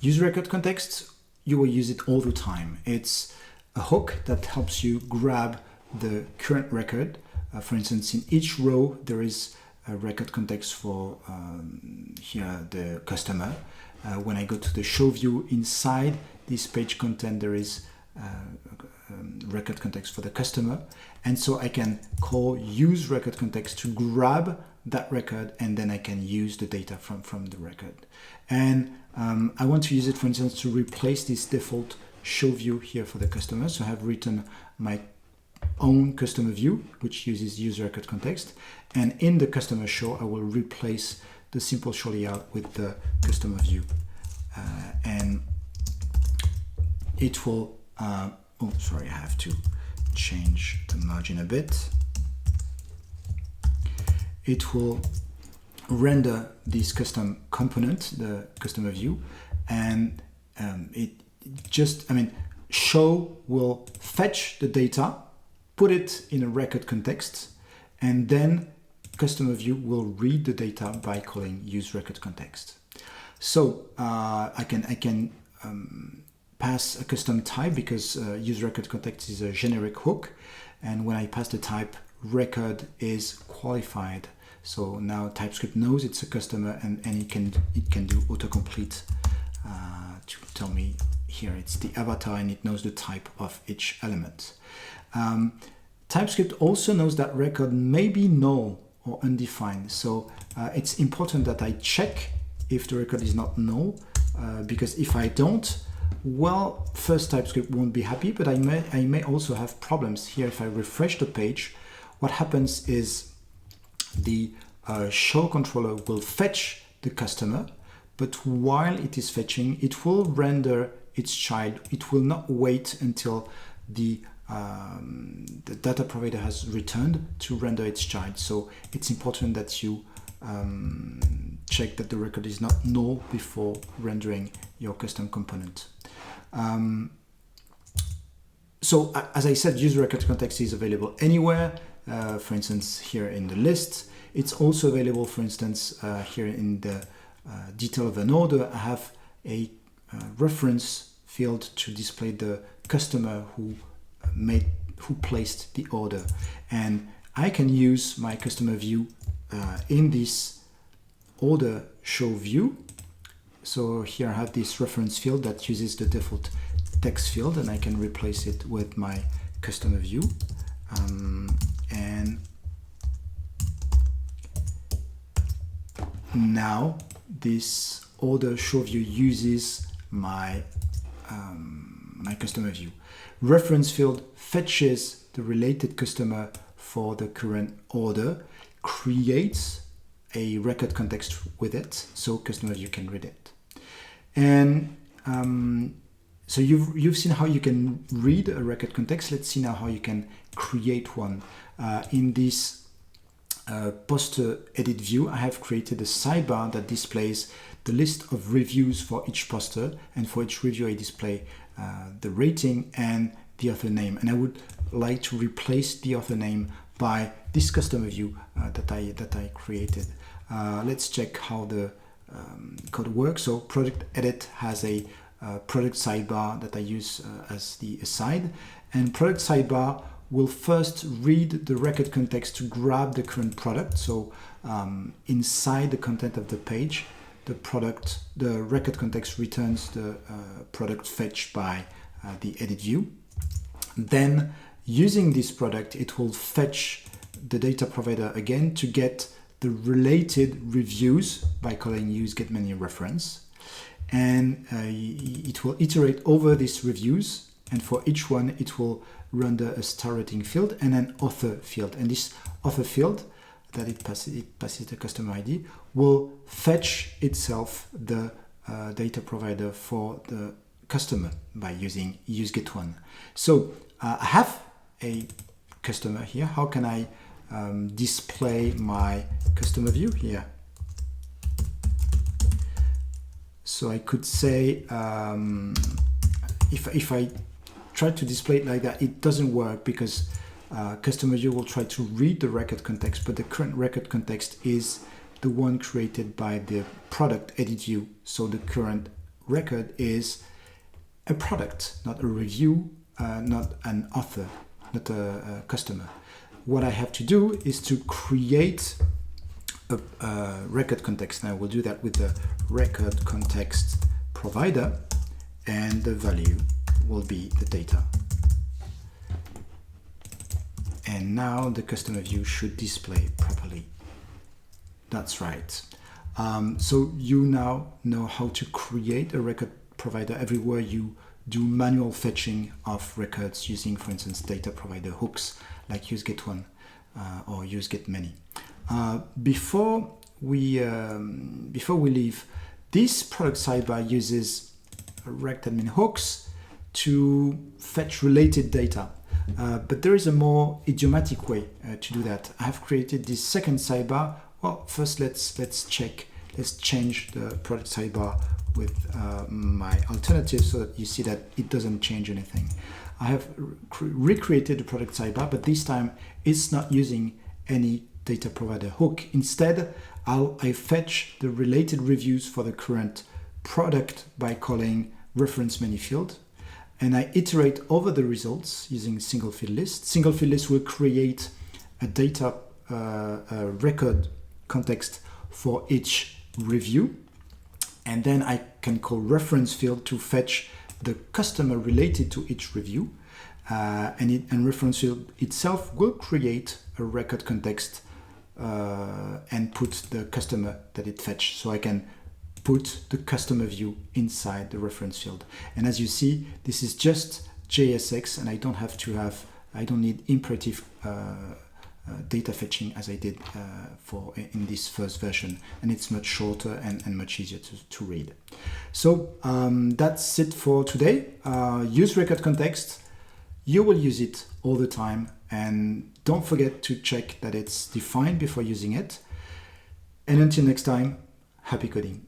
Use record context, you will use it all the time. It's a hook that helps you grab the current record. For instance, in each row, there is a record context for here the customer. When I go to the show view inside this page content, there is record context for the customer. And so I can call use record context to grab that record, and then I can use the data from the record. And I want to use it, for instance, to replace this default show view here for the customer. So I have written my own customer view, which uses use record context. And in the customer show, I will replace the simple show layout with the customer view. And it will, oh, sorry, I have to change the margin a bit. It will render this custom component, the customer view, and show will fetch the data, put it in a record context, and then customer view will read the data by calling use record context. So I can pass a custom type because use record context is a generic hook, and when I pass the type, record is qualified. So now TypeScript knows it's a customer, and it can do autocomplete to tell me here it's the avatar, and it knows the type of each element. TypeScript also knows that record may be null or undefined. So it's important that I check if the record is not null, because if I don't, well, first TypeScript won't be happy, but I may also have problems here. If I refresh the page, what happens is the show controller will fetch the customer, but while it is fetching, it will render its child. It will not wait until the data provider has returned to render its child. So it's important that you check that the record is not null before rendering your custom component. So as I said, use record context is available anywhere. For instance, here in the list. It's also available, for instance, here in the detail of an order. I have a reference field to display the customer who placed the order, and I can use my customer view in this order show view. So here I have this reference field that uses the default text field, and I can replace it with my customer view. And now this order show view uses my my customer view. Reference field fetches the related customer for the current order, creates a record context with it, so customer view can read it. And so you've seen how you can read a record context. Let's see now how you can create one. In this poster edit view, I have created a sidebar that displays the list of reviews for each poster, and for each review I display the rating and the author name. And I would like to replace the author name by this customer view that I created. Let's check how the code works. So product edit has a product sidebar that I use as the aside, and product sidebar will first read the record context to grab the current product. So inside the content of the page, the record context returns the product fetched by the edit view. Then using this product, it will fetch the data provider again to get the related reviews by calling use get many reference. And it will iterate over these reviews, and for each one it will render a star rating field and an author field. And this author field that it passes the customer ID will fetch itself the data provider for the customer by using useGetOne. So I have a customer here. How can I display my customer view here? So I could say, if I try to display it like that, it doesn't work because customer view will try to read the record context, but the current record context is the one created by the product edit view. So the current record is a product, not a review, not an author, not a customer. What I have to do is to create a record context. And I will do that with the record context provider, and the value will be the data. And now the customer view should display properly. That's right. So you now know how to create a record provider everywhere you do manual fetching of records using, for instance, data provider hooks like useGetOne or useGetMany. Before we leave, this product sidebar uses RectAdmin hooks to fetch related data. But there is a more idiomatic way to do that. I have created this second sidebar. Well, first let's change the product sidebar with my alternative so that you see that it doesn't change anything. I have recreated the product sidebar, but this time it's not using any data provider hook. Instead, I fetch the related reviews for the current product by calling reference many field, and I iterate over the results using single field list. Single field list will create a data record context for each review, and then I can call reference field to fetch the customer related to each review, and reference field itself will create a record context and put the customer that it fetched. So I can put the customer view inside the reference field. And as you see, this is just JSX, and I don't need imperative data fetching as I did in this first version, and it's much shorter and much easier to read. So that's it for today. Use record context. You will use it all the time, and don't forget to check that it's defined before using it. And until next time, happy coding.